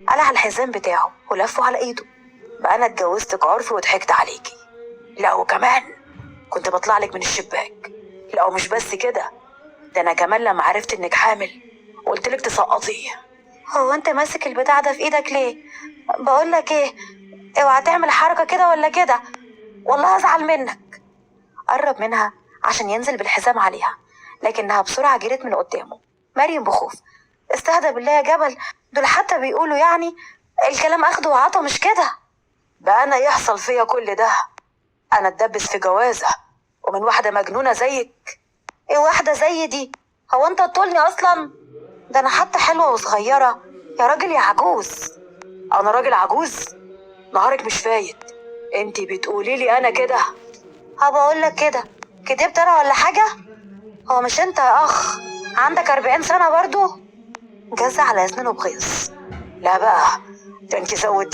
قلع الحزام بتاعه ولفه على ايده. بقى انا اتجوزتك عرفي وضحكت عليكي. لا وكمان كنت بطلع لك من الشباك. لا ومش بس كده، ده انا كمان لما عرفت انك حامل قلت لك تسقطيه. هو انت ماسك البتاع ده في ايدك ليه؟ بقول لك ايه، اوعى تعمل حركه كده ولا كده، والله هزعل منك. قرب منها عشان ينزل بالحزام عليها، لكنها بسرعه جريت من قدامه. مريم بخوف: استهدى بالله يا جبل، دول حتى بيقولوا يعني الكلام اخد وعطا مش كده. بقى انا يحصل فيا كل ده؟ انا اتدبس في جوازه ومن واحده مجنونه زيك؟ ايه واحده زي دي؟ هو انت تطولني اصلا؟ ده انا حتى حلوه وصغيره يا راجل يا عجوز. انا راجل عجوز؟ نهارك مش فايت، انتي بتقولي لي انا كده؟ بقول لك كده، كدبت انا ولا حاجه؟ هو مش انت يا اخ عندك 40 سنه برضو؟ جز على اسنانه بغيظ. لا بقى، ده انتي زودتي